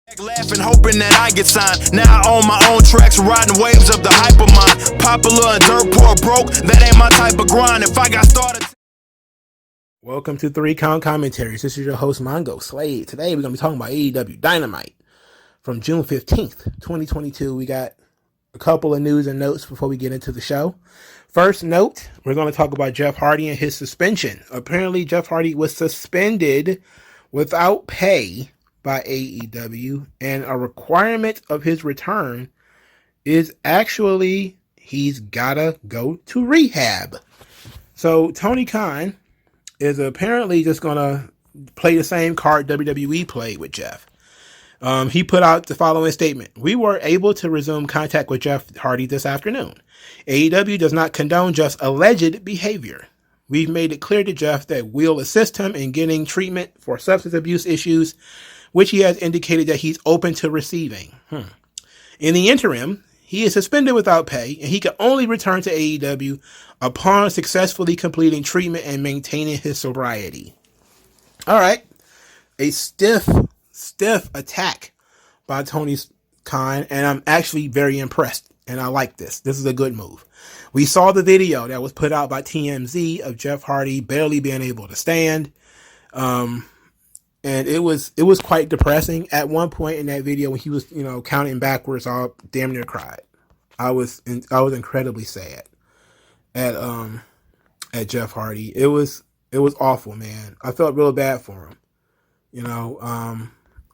Laughing, hoping that I get signed. Now I own my own tracks, riding waves of the hypermind. Popular and dirt poor broke, that ain't my type of grind. If I got started. Welcome to 3 Count Commentaries. This is your host, MagMongoSlade. Today we're going to be talking about AEW Dynamite from June 15th, 2022. We got a couple of news and notes before we get into the show. First note, we're going to talk about Jeff Hardy and his suspension. Apparently, Jeff Hardy was suspended without pay by AEW, and a requirement of his return is actually he's gotta go to rehab. So Tony Khan is apparently just gonna play the same card WWE played with Jeff. He put out the following statement: "We were able to resume contact with Jeff Hardy this afternoon. AEW does not condone just alleged behavior. We've made it clear to Jeff that we'll assist him in getting treatment for substance abuse issues, which he has indicated that he's open to receiving. In the interim, he is suspended without pay, and he can only return to AEW upon successfully completing treatment and maintaining his sobriety." All right. A stiff attack by Tony Khan, and I'm actually very impressed, and I like this. This is a good move. We saw the video that was put out by TMZ of Jeff Hardy barely being able to stand. And it was quite depressing. At one point in that video, when he was, counting backwards, I damn near cried. I was incredibly sad at Jeff Hardy. It was awful, man. I felt real bad for him.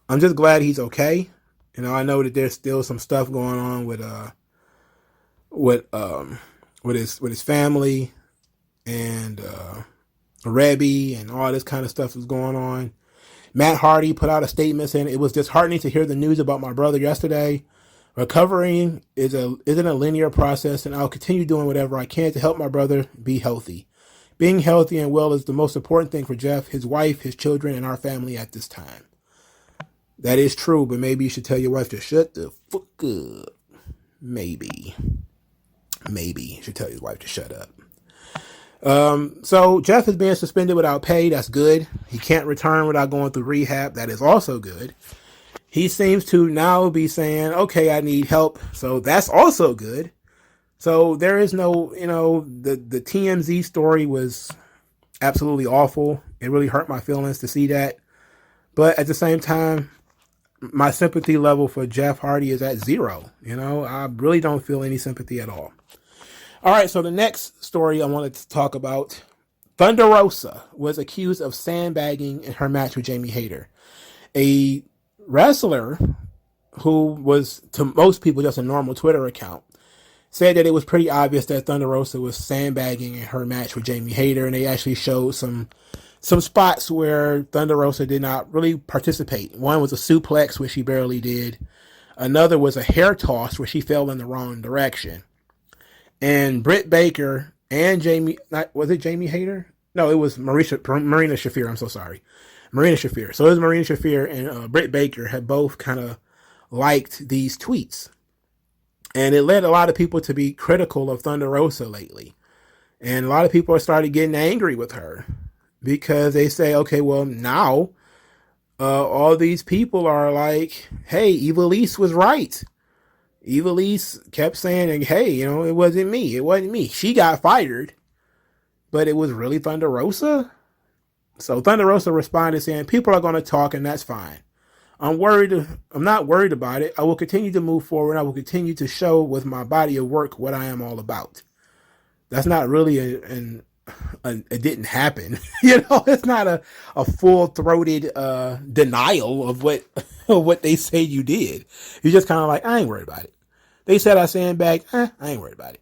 I'm just glad he's okay. I know that there's still some stuff going on with his family and Rebbe and all this kind of stuff is going on. Matt Hardy put out a statement saying, "It was disheartening to hear the news about my brother yesterday. Recovering isn't a linear process, and I'll continue doing whatever I can to help my brother be healthy. Being healthy and well is the most important thing for Jeff, his wife, his children, and our family at this time." That is true, but maybe you should tell your wife to shut the fuck up. Maybe you should tell his wife to shut up. So Jeff is being suspended without pay. That's good. He can't return without going through rehab. That is also good. He seems to now be saying, okay, I need help. So that's also good. So there is no, the TMZ story was absolutely awful. It really hurt my feelings to see that. But at the same time, my sympathy level for Jeff Hardy is at 0. I really don't feel any sympathy at all. All right, so the next story I wanted to talk about, Thunder Rosa was accused of sandbagging in her match with Jamie Hayter. A wrestler who was, to most people, just a normal Twitter account, said that it was pretty obvious that Thunder Rosa was sandbagging in her match with Jamie Hayter, and they actually showed some spots where Thunder Rosa did not really participate. One was a suplex, which she barely did. Another was a hair toss, where she fell in the wrong direction. And Britt Baker and was it Jamie Hayter? No, it was Marina Shafir. I'm so sorry. Marina Shafir. So it was Marina Shafir and Britt Baker had both kind of liked these tweets. And it led a lot of people to be critical of Thunder Rosa lately. And a lot of people are started getting angry with her because they say, okay, well, now all these people are like, hey, Ivelisse was right. Ivelisse kept saying, hey, it wasn't me. It wasn't me. She got fired, but it was really Thunder Rosa. So Thunder Rosa responded saying, people are going to talk and that's fine. I'm not worried about it. I will continue to move forward. I will continue to show with my body of work what I am all about. That's not really it didn't happen. It's not a full-throated denial of what they say you did. You're just kind of like, I ain't worried about it. They said I sandbagged. I ain't worried about it.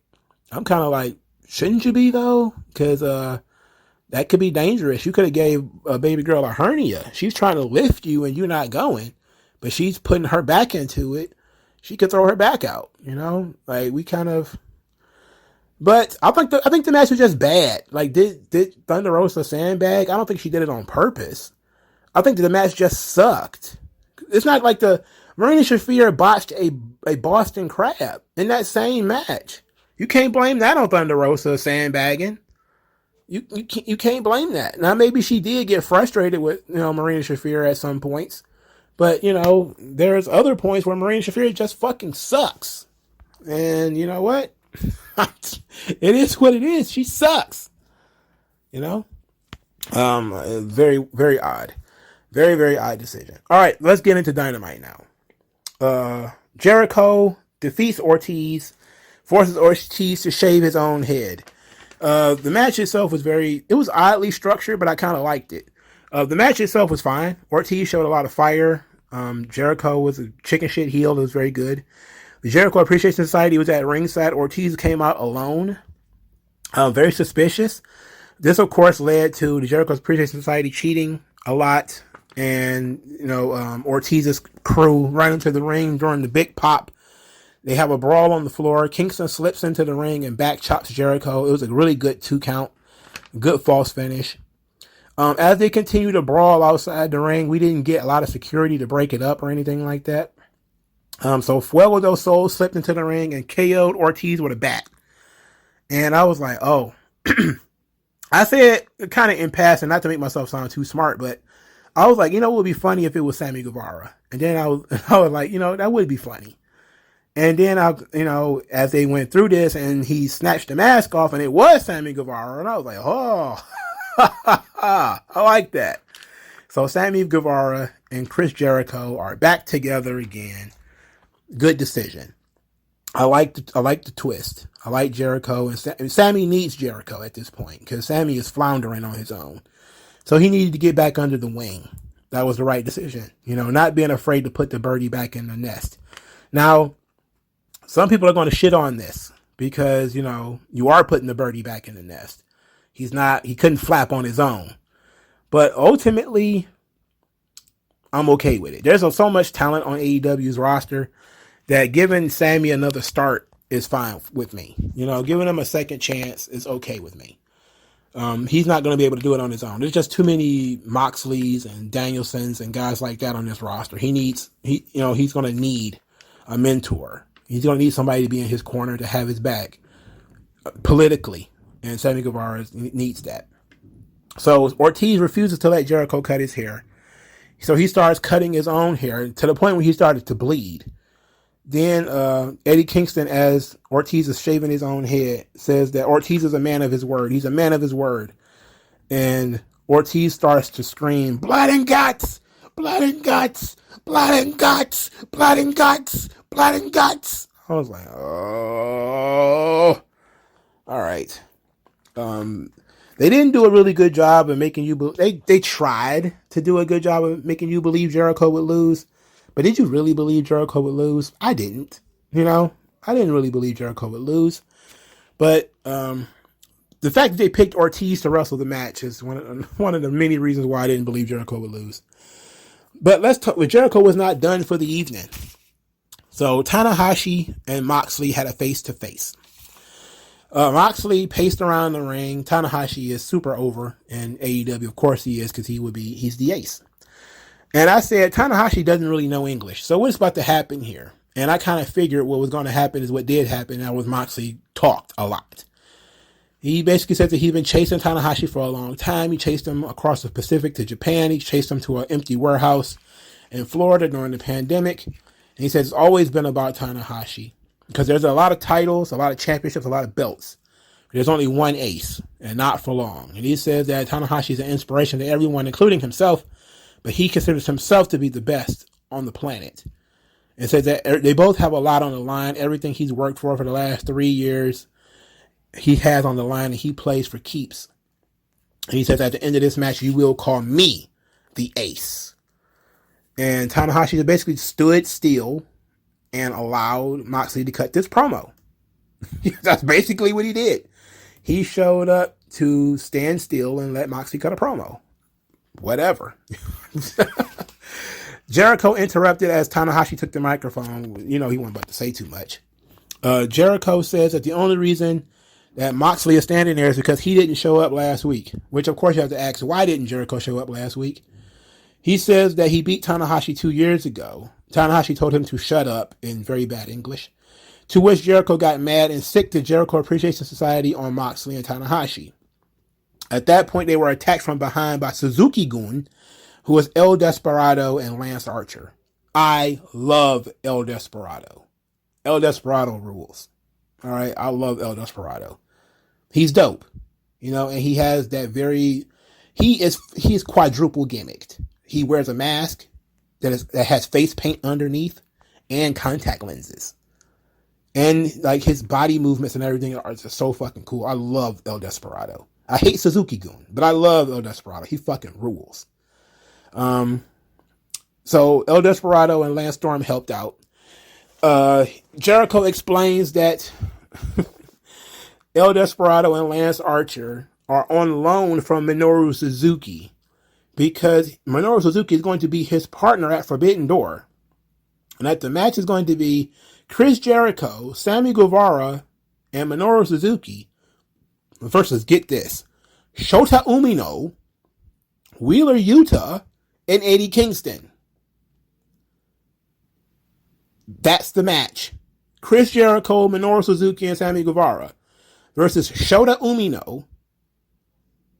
I'm kind of like, shouldn't you be though? Because that could be dangerous. You could have gave a baby girl a hernia. She's trying to lift you and you're not going, but she's putting her back into it. She could throw her back out. Like we kind of. But I think the match was just bad. Like, did Thunder Rosa sandbag? I don't think she did it on purpose. I think the match just sucked. It's not like Marina Shafir botched a Boston Crab in that same match. You can't blame that on Thunder Rosa sandbagging. You can't blame that. Now maybe she did get frustrated with Marina Shafir at some points, But, there's other points where Marina Shafir just fucking sucks. And you know what? It is what it is. She sucks. Very, very odd. Very, very odd decision. All right, let's get into Dynamite now. Jericho defeats Ortiz, forces Ortiz to shave his own head. The match itself was it was oddly structured, but I kind of liked it. The match itself was fine. Ortiz showed a lot of fire. Jericho was a chicken shit heel. It was very good. The Jericho Appreciation Society was at ringside. Ortiz came out alone. Very suspicious. This, of course, led to the Jericho Appreciation Society cheating a lot. And, Ortiz's crew run into the ring during the big pop. They have a brawl on the floor. Kingston slips into the ring and back chops Jericho. It was a really good 2 count. Good false finish. As they continue to brawl outside the ring, we didn't get a lot of security to break it up or anything like that. So Fuego del Sol slipped into the ring and KO'd Ortiz with a bat. And I was like, oh. I said kind of in passing, not to make myself sound too smart, but I was like, it would be funny if it was Sammy Guevara. And then I was like, that would be funny. And then as they went through this and he snatched the mask off and it was Sammy Guevara, and I was like, oh, I like that. So Sammy Guevara and Chris Jericho are back together again. Good decision. I like the twist. I like Jericho, and Sammy needs Jericho at this point because Sammy is floundering on his own. So he needed to get back under the wing. That was the right decision. Not being afraid to put the birdie back in the nest. Now, some people are going to shit on this because, you are putting the birdie back in the nest. He couldn't flap on his own. But ultimately, I'm okay with it. There's so much talent on AEW's roster that giving Sammy another start is fine with me. Giving him a second chance is okay with me. He's not going to be able to do it on his own. There's just too many Moxleys and Danielsons and guys like that on this roster. He's going to need a mentor. He's going to need somebody to be in his corner to have his back politically. And Sammy Guevara needs that. So Ortiz refuses to let Jericho cut his hair. So he starts cutting his own hair to the point where he started to bleed. Then Eddie Kingston, as Ortiz is shaving his own head, says that Ortiz is a man of his word. He's a man of his word. And Ortiz starts to scream, blood and guts, blood and guts, blood and guts, blood and guts, blood and guts. I was like, oh, all right. They didn't do a really good job of making you, they tried to do a good job of making you believe Jericho would lose. But did you really believe Jericho would lose? I didn't. I didn't really believe Jericho would lose. But the fact that they picked Ortiz to wrestle the match is one of the many reasons why I didn't believe Jericho would lose. But let's talk. Jericho was not done for the evening. So Tanahashi and Moxley had a face-to-face. Moxley paced around the ring. Tanahashi is super over in AEW. Of course he is, because he's the ace. And I said, Tanahashi doesn't really know English. So what's about to happen here? And I kind of figured what was going to happen is what did happen. That was Moxley talked a lot. He basically said that he's been chasing Tanahashi for a long time. He chased him across the Pacific to Japan. He chased him to an empty warehouse in Florida during the pandemic. And he says it's always been about Tanahashi because there's a lot of titles, a lot of championships, a lot of belts. There's only one ace, and not for long. And he says that Tanahashi is an inspiration to everyone, including himself, but he considers himself to be the best on the planet. And says that they both have a lot on the line. Everything he's worked for the last 3 years, he has on the line, and he plays for keeps. And he says at the end of this match, you will call me the ace. And Tanahashi basically stood still and allowed Moxley to cut this promo. That's basically what he did. He showed up to stand still and let Moxley cut a promo. Whatever. Jericho interrupted as Tanahashi took the microphone. He wasn't about to say too much. Jericho says that the only reason that Moxley is standing there is because he didn't show up last week. Which, of course, you have to ask, why didn't Jericho show up last week? He says that he beat Tanahashi 2 years ago. Tanahashi told him to shut up in very bad English. To which Jericho got mad and sicked the Jericho Appreciation Society on Moxley and Tanahashi. At that point, they were attacked from behind by Suzuki Gun, who was El Desperado and Lance Archer. I love El Desperado. El Desperado rules. All right, I love El Desperado. He's dope, and he has that he's quadruple gimmicked. He wears a mask that has face paint underneath and contact lenses. And like his body movements and everything are just so fucking cool. I love El Desperado. I hate Suzuki-gun, but I love El Desperado. He fucking rules. So El Desperado and Lance Storm helped out. Jericho explains that El Desperado and Lance Archer are on loan from Minoru Suzuki because Minoru Suzuki is going to be his partner at Forbidden Door. And that the match is going to be Chris Jericho, Sammy Guevara, and Minoru Suzuki versus, get this, Shota Umino, Wheeler Yuta, and Eddie Kingston. That's the match. Chris Jericho, Minoru Suzuki, and Sammy Guevara versus Shota Umino,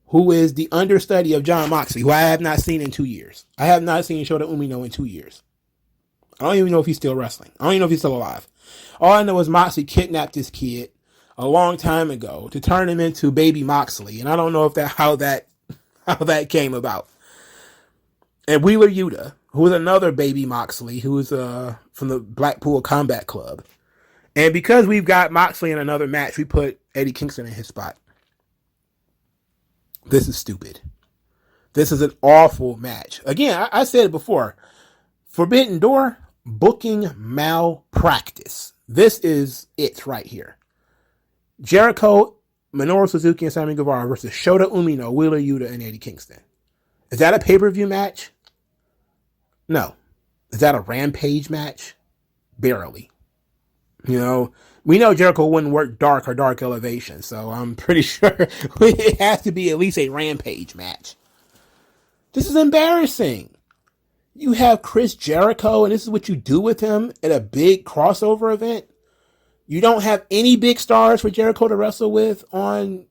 who is the understudy of Jon Moxley, who I have not seen in 2 years. I have not seen Shota Umino in 2 years. I don't even know if he's still wrestling. I don't even know if he's still alive. All I know is Moxley kidnapped this kid a long time ago to turn him into Baby Moxley, and I don't know if how that came about. And Wheeler Yuta, who is another Baby Moxley, who is from the Blackpool Combat Club. And because we've got Moxley in another match, we put Eddie Kingston in his spot. This is stupid. This is an awful match. Again, I said it before. Forbidden Door, booking malpractice. This is it right here. Jericho, Minoru Suzuki, and Sammy Guevara versus Shota Umino, Wheeler Yuta, and Eddie Kingston. Is that a pay-per-view match? No. Is that a Rampage match? Barely. We know Jericho wouldn't work Dark or Dark Elevation, so I'm pretty sure it has to be at least a Rampage match. This is embarrassing. You have Chris Jericho, and this is what you do with him at a big crossover event. You don't have any big stars for Jericho to wrestle with on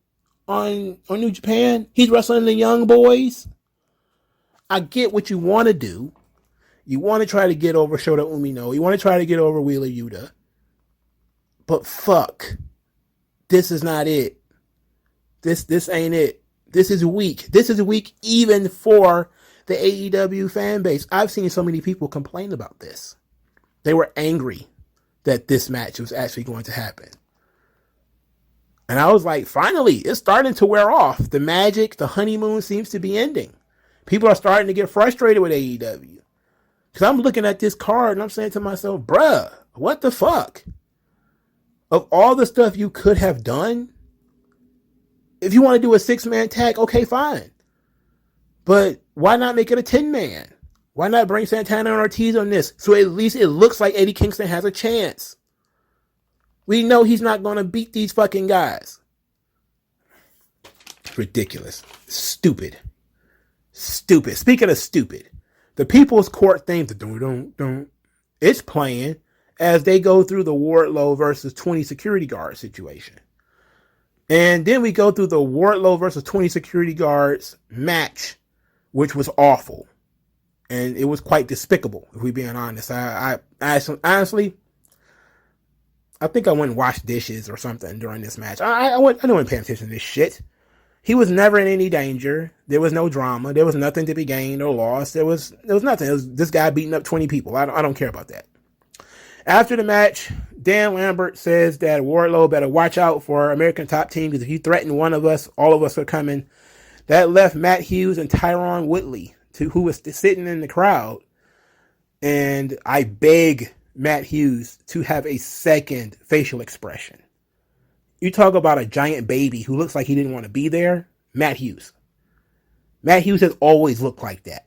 New Japan. He's wrestling the Young Boys. I get what you want to do. You want to try to get over Shota Umino. You want to try to get over Wheeler Yuta. But fuck. This is not it. This ain't it. This is weak. This is weak even for the AEW fan base. I've seen so many people complain about this. They were angry that this match was actually going to happen. And I was like, finally, it's starting to wear off. The magic, the honeymoon seems to be ending. People are starting to get frustrated with AEW. Because I'm looking at this card and I'm saying to myself, bruh, what the fuck? Of all the stuff you could have done, if you want to do a 6-man tag, okay, fine. But why not make it a 10-man? Why not bring Santana and Ortiz on this? So at least it looks like Eddie Kingston has a chance. We know he's not going to beat these fucking guys. Ridiculous. Stupid. Speaking of stupid, the People's Court theme, it's playing as they go through the Wardlow versus 20 security guard situation. And then we go through the Wardlow versus 20 security guards match, which was awful. And it was quite despicable, if we're being honest. I honestly, I think I went and washed dishes or something during this match. I wasn't paying attention to this shit. He was never in any danger. There was no drama. There was nothing to be gained or lost. There was nothing. It was this guy beating up 20 people. I don't care about that. After the match, Dan Lambert says that Wardlow better watch out for American Top Team because if you threaten one of us, all of us are coming. That left Matt Hughes and Tyron Woodley, who was sitting in the crowd. And I beg Matt Hughes to have a second facial expression. You talk about a giant baby who looks like he didn't want to be there. Matt Hughes. Matt Hughes has always looked like that.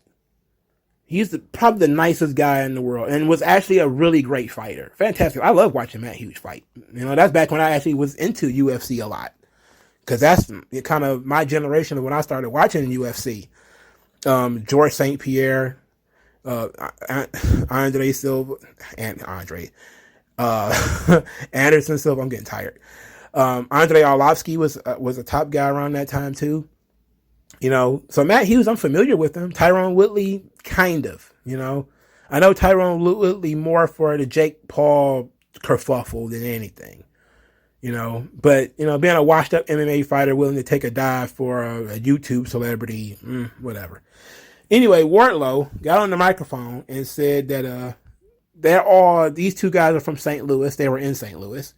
He's probably the nicest guy in the world and was actually a really great fighter. Fantastic. I love watching Matt Hughes fight. That's back when I actually was into UFC a lot. Because that's kind of my generation of when I started watching UFC. George St. Pierre, Andre Silva, Anderson Silva. I'm getting tired. Andre Arlovsky was a top guy around that time too. So Matt Hughes, I'm familiar with him. Tyron Woodley, kind of. I know Tyrone Woodley more for the Jake Paul kerfuffle than anything. But being a washed up MMA fighter willing to take a dive for a YouTube celebrity, whatever. Anyway, Wardlow got on the microphone and said that these two guys are from St. Louis. They were in St. Louis.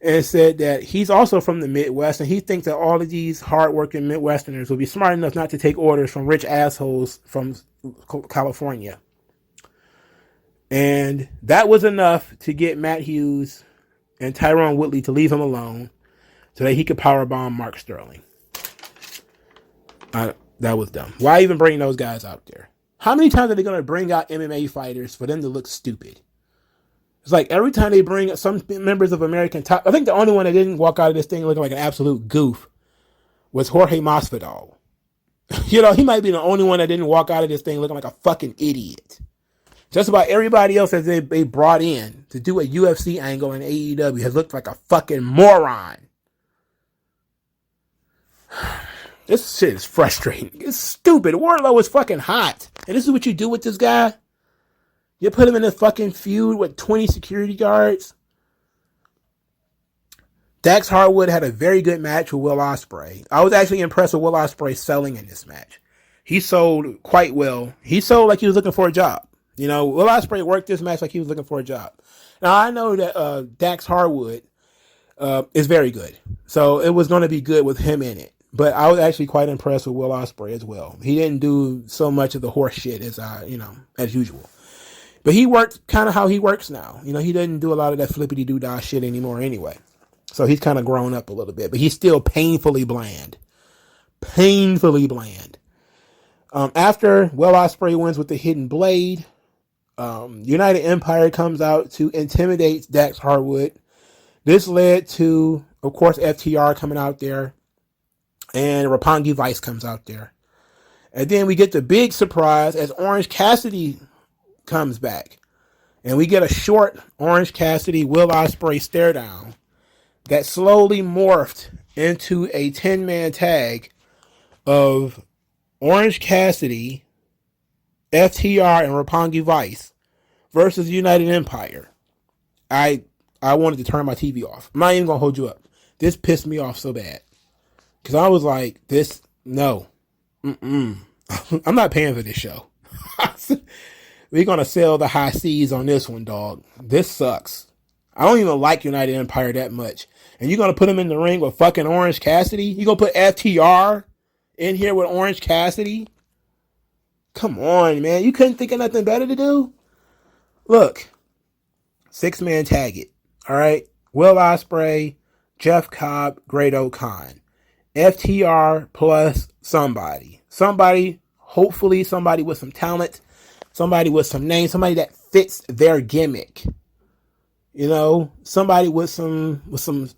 And said that he's also from the Midwest, and he thinks that all of these hardworking Midwesterners will be smart enough not to take orders from rich assholes from California. And that was enough to get Matt Hughes and Tyrone Woodley to leave him alone so that he could powerbomb Mark Sterling. That was dumb. Why even bring those guys out there? How many times are they going to bring out MMA fighters for them to look stupid? It's like every time they bring up some members of American Top, I think the only one that didn't walk out of this thing looking like an absolute goof was Jorge Masvidal. He might be the only one that didn't walk out of this thing looking like a fucking idiot. Just about everybody else that they brought in to do a UFC angle in AEW has looked like a fucking moron. This shit is frustrating. It's stupid. Wardlow is fucking hot. And this is what you do with this guy? You put him in a fucking feud with 20 security guards. Dax Harwood had a very good match with Will Ospreay. I was actually impressed with Will Ospreay selling in this match. He sold quite well. He sold like he was looking for a job. Will Ospreay worked this match like he was looking for a job. Now, I know that Dax Harwood is very good. So it was going to be good with him in it. But I was actually quite impressed with Will Ospreay as well. He didn't do so much of the horse shit as usual. But he worked kind of how he works now. He doesn't do a lot of that flippity-doo-dah shit anymore anyway. So he's kind of grown up a little bit. But he's still painfully bland. Painfully bland. After Will Ospreay wins with the hidden blade, United Empire comes out to intimidate Dax Harwood. This led to, of course, FTR coming out there. And Roppongi Vice comes out there. And then we get the big surprise as Orange Cassidy comes back. And we get a short Orange Cassidy Will Ospreay stare down that slowly morphed into a 10-man tag of Orange Cassidy, FTR, and Roppongi Vice versus United Empire. I wanted to turn my TV off. I'm not even going to hold you up. This pissed me off so bad. Because I was like, no. I'm not paying for this show. We're going to sell the high seas on this one, dog. This sucks. I don't even like United Empire that much. And you're going to put him in the ring with fucking Orange Cassidy? You're going to put FTR in here with Orange Cassidy? Come on, man. You couldn't think of nothing better to do? Look. 6-man tag it. All right? Will Ospreay, Jeff Cobb, Grado Khan. FTR plus somebody. Hopefully somebody with some talent. Somebody with some name. Somebody that fits their gimmick. Somebody with some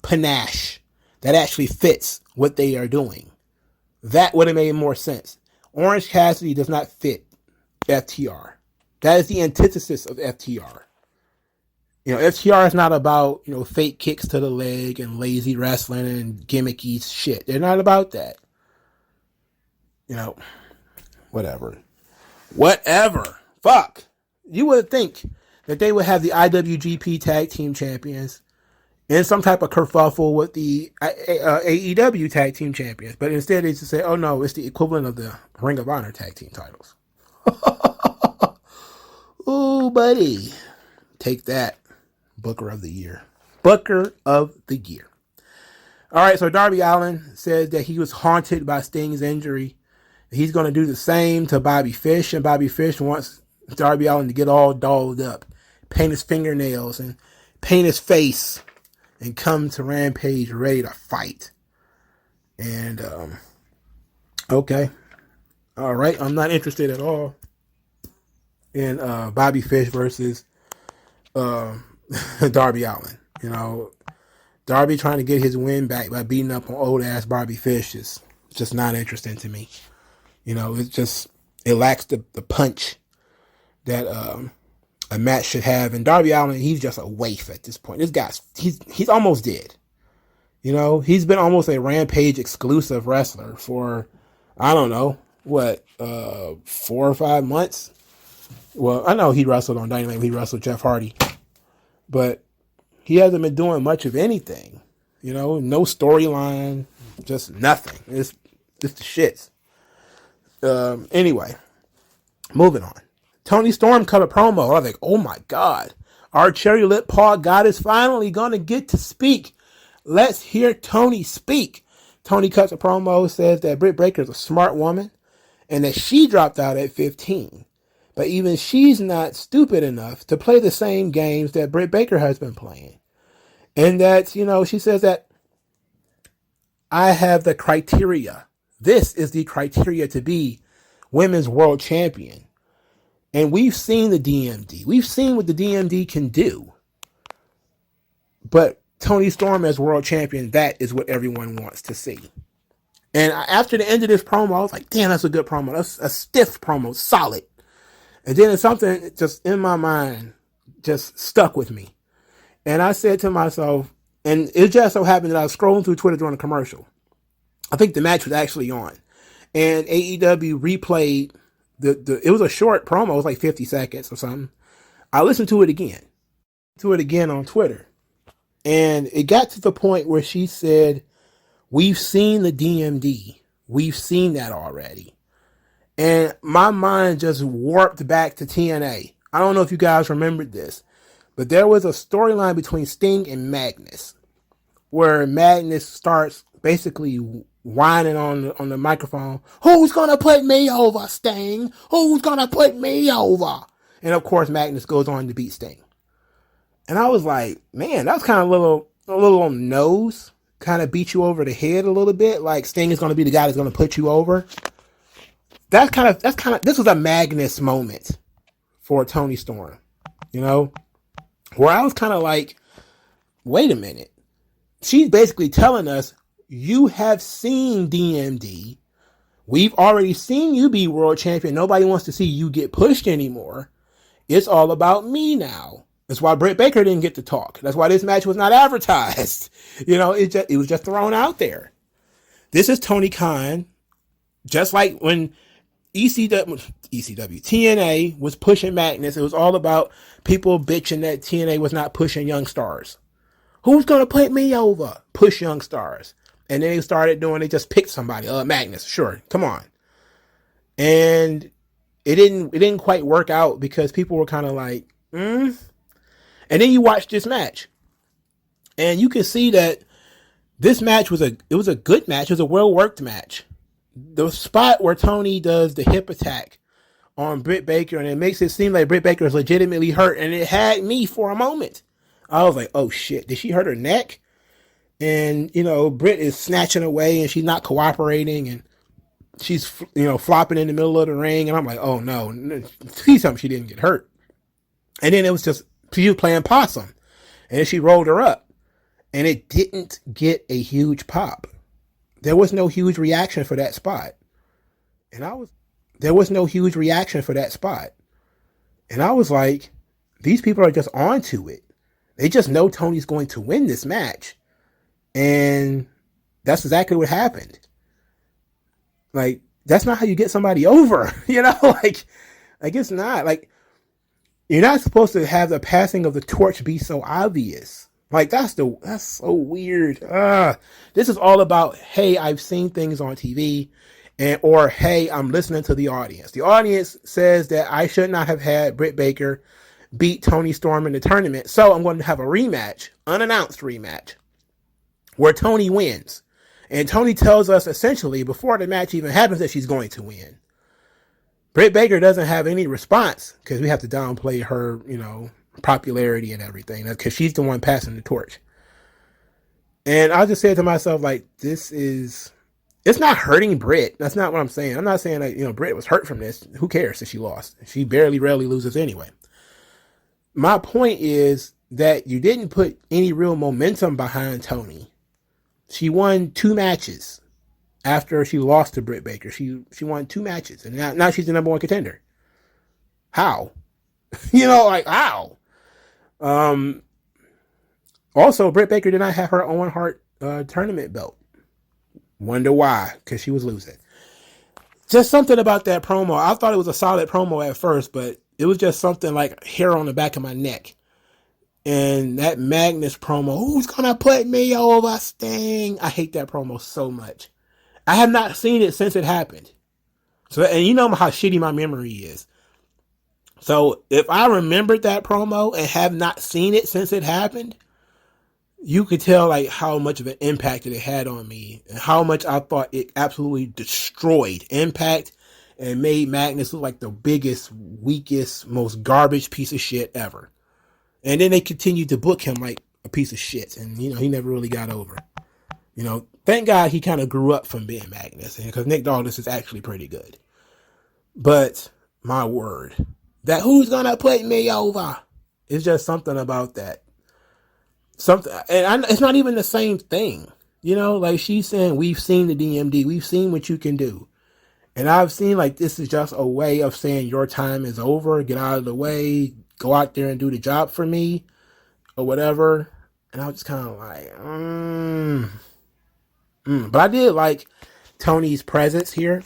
panache that actually fits what they are doing. That would have made more sense. Orange Cassidy does not fit FTR. That is the antithesis of FTR. FTR is not about, fake kicks to the leg and lazy wrestling and gimmicky shit. They're not about that. Whatever. Fuck. You would think that they would have the IWGP Tag Team Champions in some type of kerfuffle with the AEW Tag Team Champions. But instead they just say, oh no, it's the equivalent of the Ring of Honor Tag Team titles. Ooh, buddy. Take that. Booker of the Year. Booker of the Year. All right, so Darby Allin said that he was haunted by Sting's injury. He's going to do the same to Bobby Fish, and Bobby Fish wants Darby Allin to get all dolled up, paint his fingernails, and paint his face, and come to Rampage ready to fight. And, okay. All right, I'm not interested at all in Bobby Fish versus Darby Allin. Darby trying to get his win back by beating up on old ass Bobby Fish is just not interesting to me. It lacks the punch that a match should have. And Darby Allin, he's just a waif at this point. This guy's he's almost dead. He's been almost a Rampage exclusive wrestler for, I don't know, 4 or 5 months. Well, I know he wrestled on Dynamite. He wrestled Jeff Hardy, but he hasn't been doing much of anything. You know, no storyline, just nothing. It's just the shits. Anyway, moving on. Toni Storm cut a promo. I was like, oh my God. Our cherry lip paw god is finally going to get to speak. Let's hear Toni speak. Toni cuts a promo, says that Britt Baker is a smart woman and that she dropped out at 15. But even she's not stupid enough to play the same games that Britt Baker has been playing. And that, you know, she says that I have the criteria. This is the criteria to be women's world champion. And we've seen the DMD. We've seen what the DMD can do. But Toni Storm as world champion, that is what everyone wants to see. And after the end of this promo, I was like, damn, that's a good promo. That's a stiff promo, solid. And then something just in my mind just stuck with me. And I said to myself, and it just so happened that I was scrolling through Twitter during a commercial. I think the match was actually on. And AEW replayed it was a short promo. It was like 50 seconds or something. I listened to it again on Twitter. And it got to the point where she said, we've seen the DMD. We've seen that already. And my mind just warped back to TNA. I don't know if you guys remembered this, but there was a storyline between Sting and Magnus where Magnus starts basically whining on the microphone. Who's going to put me over, Sting? Who's going to put me over? And of course, Magnus goes on to beat Sting. And I was like, man, that's kind of a little on the nose. Kind of beat you over the head a little bit. Like Sting is going to be the guy that's going to put you over. This was a Magnus moment for Toni Storm, you know, where I was kind of like, wait a minute. She's basically telling us, you have seen DMD. We've already seen you be world champion. Nobody wants to see you get pushed anymore. It's all about me now. That's why Britt Baker didn't get to talk. That's why this match was not advertised. You know, it was just thrown out there. This is Tony Khan, just like when TNA was pushing Magnus. It was all about people bitching that TNA was not pushing young stars. Who's going to put me over? Push young stars. And then they just picked somebody. Magnus, sure, come on. And it didn't quite work out because people were kind of like, And then you watch this match. And you can see that this match was a good match. It was a well-worked match. The spot where Toni does the hip attack on Britt Baker, and it makes it seem like Britt Baker is legitimately hurt, and it had me for a moment. I was like, oh shit, did she hurt her neck? And, you know, Britt is snatching away, and she's not cooperating, and she's, you know, flopping in the middle of the ring, and I'm like, oh no, please tell me she didn't get hurt. And then it was just, she was playing possum, and then she rolled her up, and it didn't get a huge pop. There was no huge reaction for that spot. And I was like, these people are just onto it. They just know Toni's going to win this match. And that's exactly what happened. Like, that's not how you get somebody over, you know? Like it's not. Like, you're not supposed to have the passing of the torch be so obvious. Like, that's so weird. This is all about, hey, I've seen things on TV, or hey, I'm listening to the audience. The audience says that I should not have had Britt Baker beat Toni Storm in the tournament, so I'm going to have a rematch, unannounced rematch, where Toni wins. And Toni tells us essentially before the match even happens that she's going to win. Britt Baker doesn't have any response because we have to downplay her, you know, popularity and everything, because she's the one passing the torch. And I just said to myself, like, it's not hurting Britt. That's not what I'm saying. I'm not saying that, you know, Britt was hurt from this. Who cares if she lost? She rarely loses anyway. My point is that you didn't put any real momentum behind Toni. She won 2 matches after she lost to Britt Baker. She won 2 matches, and now she's the number 1 contender. How? You know, like, how? Also, Britt Baker did not have her Owen Hart tournament belt. Wonder why? Because she was losing. Just something about that promo. I thought it was a solid promo at first, but It was just something like hair on the back of my neck. And that Magnus promo, who's gonna put me over, Sting? I hate that promo so much. I have not seen it since it happened. So, and you know how shitty my memory is. So if I remembered that promo and have not seen it since it happened, you could tell like how much of an impact it had on me and how much I thought it absolutely destroyed Impact and made Magnus look like the biggest, weakest, most garbage piece of shit ever. And then they continued to book him like a piece of shit. And, you know, he never really got over. You know, thank God he kind of grew up from being Magnus. Because Nick Aldis is actually pretty good. But, my word. That who's going to put me over? It's just something about that. Something, and it's not even the same thing. You know, like she's saying, we've seen the DMD. We've seen what you can do. And I've seen like this is just a way of saying your time is over. Get out of the way. Go out there and do the job for me. Or whatever. And I was just kind of like, But I did like Toni's presence here.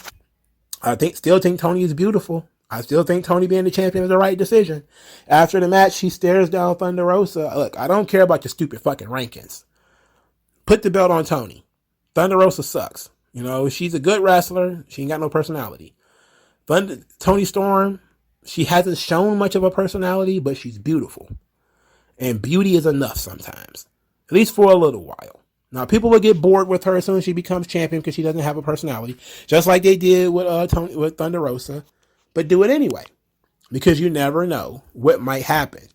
Still think Toni is beautiful. I still think Toni being the champion is the right decision. After the match, she stares down Thunder Rosa. Look, I don't care about your stupid fucking rankings. Put the belt on Toni. Thunder Rosa sucks. You know, she's a good wrestler. She ain't got no personality. Toni Storm, she hasn't shown much of a personality, but she's beautiful. And beauty is enough sometimes. At least for a little while. Now, people will get bored with her as soon as she becomes champion because she doesn't have a personality. Just like they did with Thunder Rosa. But do it anyway. Because you never know what might happen.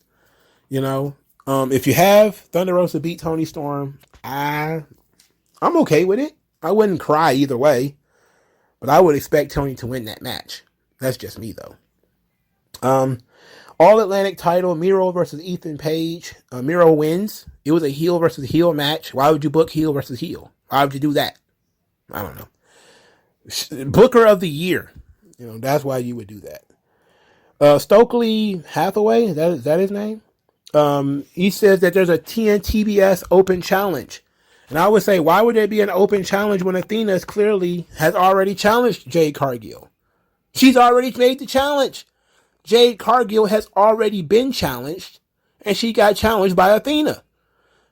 You know? If you have Thunder Rosa beat Toni Storm, I'm okay with it. I wouldn't cry either way. But I would expect Toni to win that match. That's just me, though. All Atlantic title, Miro versus Ethan Page. Miro wins. It was a heel versus heel match. Why would you book heel versus heel? Why would you do that? I don't know. Booker of the year. You know, that's why you would do that. Stokely Hathaway, is that his name? He says that there's a TNTBS open challenge. And I would say, why would there be an open challenge when Athena clearly has already challenged Jade Cargill? She's already made the challenge. Jade Cargill has already been challenged, and she got challenged by Athena.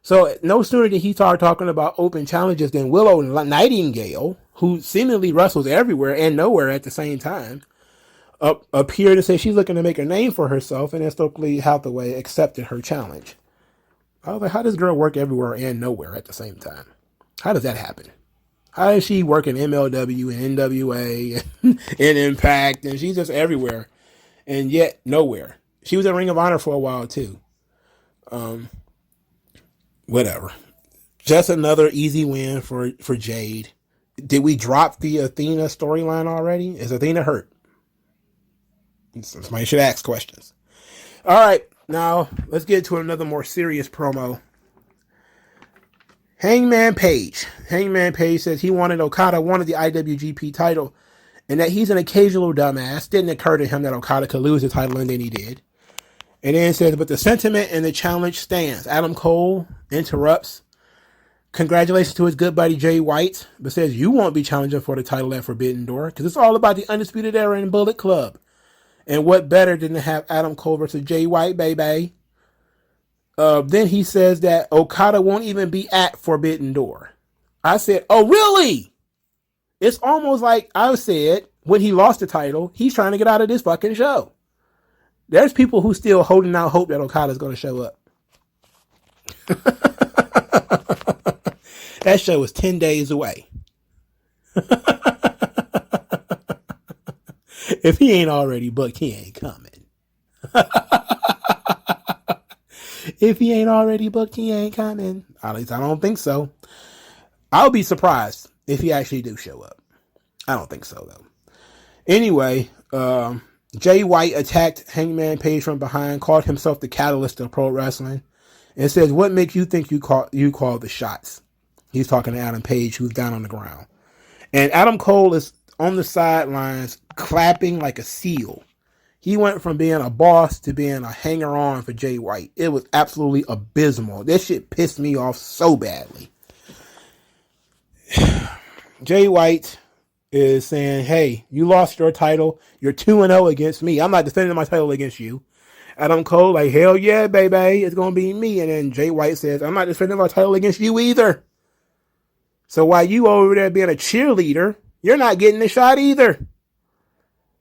So no sooner did he start talking about open challenges than Willow Nightingale, who seemingly wrestles everywhere and nowhere at the same time, appeared to say she's looking to make a name for herself, and then Stokely Hathaway accepted her challenge. I was like, how does girl work everywhere and nowhere at the same time? How does that happen? How does she work in MLW and NWA and Impact, and she's just everywhere? And yet, nowhere. She was in Ring of Honor for a while, too. Whatever. Just another easy win for Jade. Did we drop the Athena storyline already? Is Athena hurt? Somebody should ask questions. All right. Now, let's get to another more serious promo. Hangman Page. Hangman Page says he wanted the IWGP title. And that he's an occasional dumbass. Didn't occur to him that Okada could lose the title, and then he did. And then says, but the sentiment and the challenge stands. Adam Cole interrupts. Congratulations to his good buddy Jay White. But says, you won't be challenging for the title at Forbidden Door. Because it's all about the Undisputed Era and Bullet Club. And what better than to have Adam Cole versus Jay White, baby. Then he says that Okada won't even be at Forbidden Door. I said, oh, really? It's almost like I said when he lost the title, he's trying to get out of this fucking show. There's people who still holding out hope that Okada's going to show up. That show is 10 days away. If he ain't already booked, he ain't coming. If he ain't already booked, he ain't coming. At least I don't think so. I'll be surprised if he actually do show up. I don't think so, though. Anyway, Jay White attacked Hangman Page from behind, called himself the catalyst of pro wrestling, and says, what makes you think you call the shots? He's talking to Adam Page, who's down on the ground. And Adam Cole is on the sidelines clapping like a seal. He went from being a boss to being a hanger-on for Jay White. It was absolutely abysmal. This shit pissed me off so badly. Jay White, is saying, hey, you lost your title. You're 2-0 against me. I'm not defending my title against you. Adam Cole, like, hell yeah, baby. It's going to be me. And then Jay White says, I'm not defending my title against you either. So while you over there being a cheerleader, you're not getting the shot either.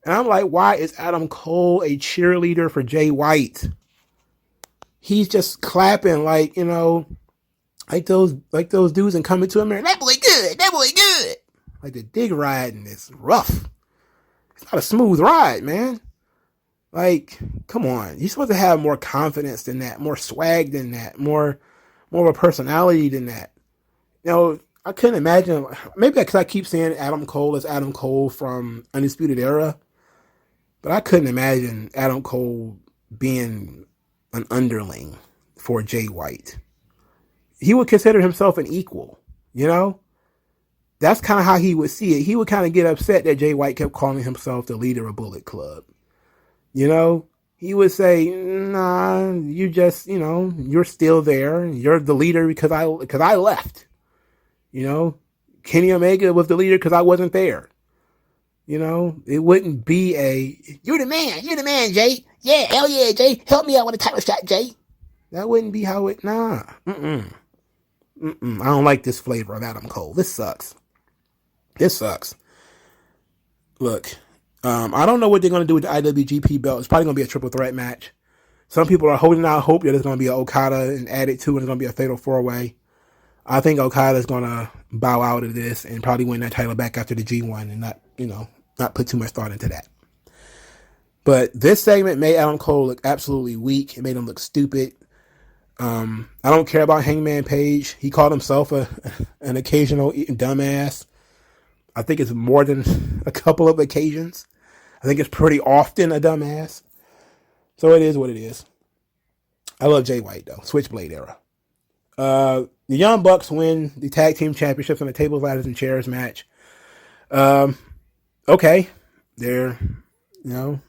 And I'm like, why is Adam Cole a cheerleader for Jay White? He's just clapping like, you know, like those dudes in Coming to America. That boy good. That boy good. Like the dig riding is rough. It's not a smooth ride, man. Like, come on. You're supposed to have more confidence than that, more swag than that, more of a personality than that. You know, I couldn't imagine, maybe because I keep saying Adam Cole is Adam Cole from Undisputed Era, but I couldn't imagine Adam Cole being an underling for Jay White. He would consider himself an equal, you know? That's kind of how he would see it. He would kind of get upset that Jay White kept calling himself the leader of Bullet Club. You know, he would say, nah, you just, you know, you're still there. You're the leader because I left. You know, Kenny Omega was the leader because I wasn't there. You know, it wouldn't be you're the man, Jay. Yeah, hell yeah, Jay. Help me out with a title shot, Jay. That wouldn't be how it, nah. I don't like this flavor of Adam Cole. This sucks. Look, I don't know what they're going to do with the IWGP belt. It's probably going to be a triple threat match. Some people are holding out hope that there's going to be an Okada and added to, and it's going to be a fatal 4-way. I think Okada's going to bow out of this and probably win that title back after the G1 and not put too much thought into that. But this segment made Adam Cole look absolutely weak. It made him look stupid. I don't care about Hangman Page. He called himself an occasional dumbass. I think it's more than a couple of occasions. I think it's pretty often a dumbass. So it is what it is. I love Jay White, though. Switchblade era. The Young Bucks win the tag team championships in a tables, ladders, and chairs match. Okay. They're, you know,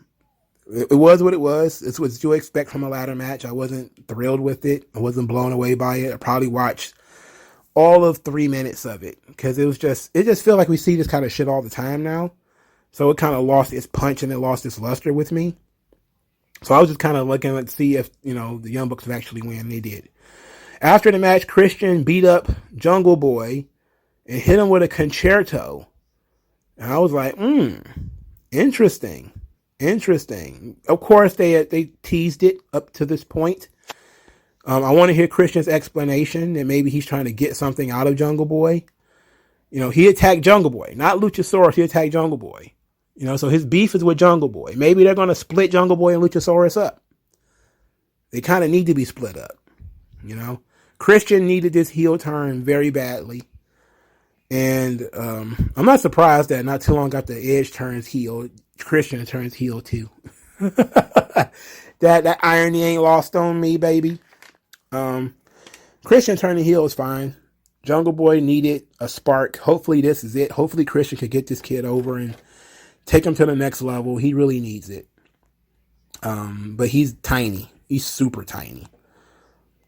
it was what it was. It's what you expect from a ladder match. I wasn't thrilled with it. I wasn't blown away by it. I probably watched all of 3 minutes of it because it just feels like we see this kind of shit all the time now. So it kind of lost its punch and it lost its luster with me. So I was just kind of looking to see if, you know, the Young Bucks would actually win, and they did. After the match, Christian beat up Jungle Boy and hit him with a concerto. And I was like, interesting. Of course, they teased it up to this point. I want to hear Christian's explanation that maybe he's trying to get something out of Jungle Boy. You know, he attacked Jungle Boy, not Luchasaurus. He attacked Jungle Boy. You know, so his beef is with Jungle Boy. Maybe they're going to split Jungle Boy and Luchasaurus up. They kind of need to be split up. You know, Christian needed this heel turn very badly. And I'm not surprised that not too long after Edge turns heel, Christian turns heel too. that irony ain't lost on me, baby. Christian turning heel is fine. Jungle Boy needed a spark. Hopefully this is it. Hopefully Christian could get this kid over and take him to the next level. He really needs it. But he's tiny. He's super tiny.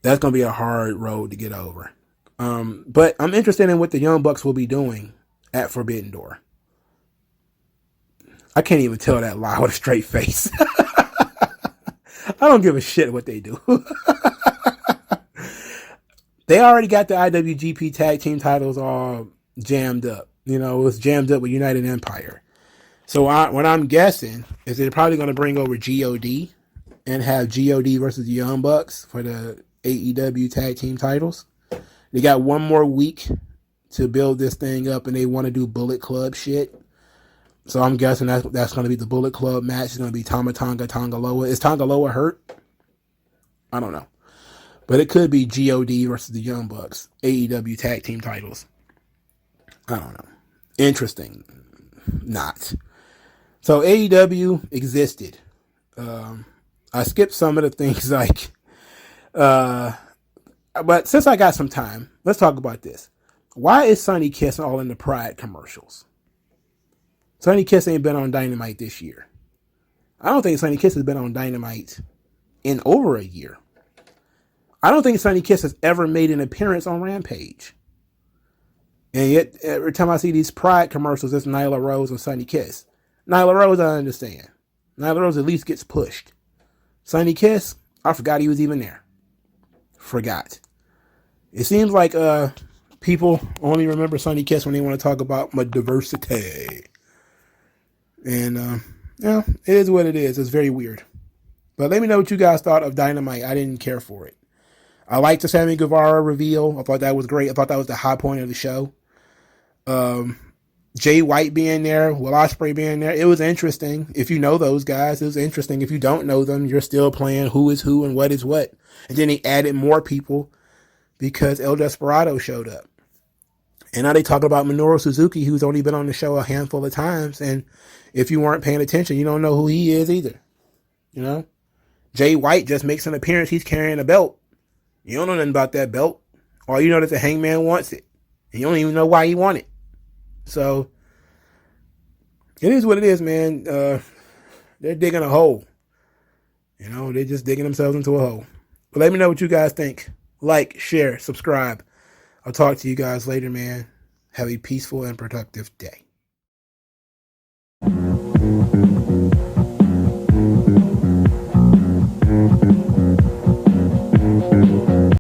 That's going to be a hard road to get over. But I'm interested in what the Young Bucks will be doing at Forbidden Door. I can't even tell that lie with a straight face. I don't give a shit what they do. They already got the IWGP tag team titles all jammed up. You know, it was jammed up with United Empire. So what I'm guessing is they're probably going to bring over GOD and have GOD versus the Young Bucks for the AEW tag team titles. They got one more week to build this thing up, and they want to do Bullet Club shit. So I'm guessing that's going to be the Bullet Club match. It's going to be Tama Tonga, Tonga Loa. Is Tonga Loa hurt? I don't know. But it could be GOD versus the Young Bucks, AEW tag team titles. I don't know. Interesting. Not. So AEW existed. I skipped some of the things like, but since I got some time, let's talk about this. Why is Sonny Kiss all in the Pride commercials? Sonny Kiss ain't been on Dynamite this year. I don't think Sonny Kiss has been on Dynamite in over a year. I don't think Sonny Kiss has ever made an appearance on Rampage. And yet, every time I see these Pride commercials, it's Nyla Rose and Sonny Kiss. Nyla Rose, I understand. Nyla Rose at least gets pushed. Sonny Kiss, I forgot he was even there. Forgot. It seems like people only remember Sonny Kiss when they want to talk about my diversity. And, it is what it is. It's very weird. But let me know what you guys thought of Dynamite. I didn't care for it. I liked the Sammy Guevara reveal. I thought that was great. I thought that was the high point of the show. Jay White being there, Will Ospreay being there. It was interesting. If you know those guys, it was interesting. If you don't know them, you're still playing who is who and what is what. And then he added more people because El Desperado showed up. And now they talk about Minoru Suzuki, who's only been on the show a handful of times. And if you weren't paying attention, you don't know who he is either. You know? Jay White just makes an appearance. He's carrying a belt. You don't know nothing about that belt. All you know that the Hangman wants it. And you don't even know why he wants it. So, it is what it is, man. They're digging a hole. You know, they're just digging themselves into a hole. But let me know what you guys think. Like, share, subscribe. I'll talk to you guys later, man. Have a peaceful and productive day.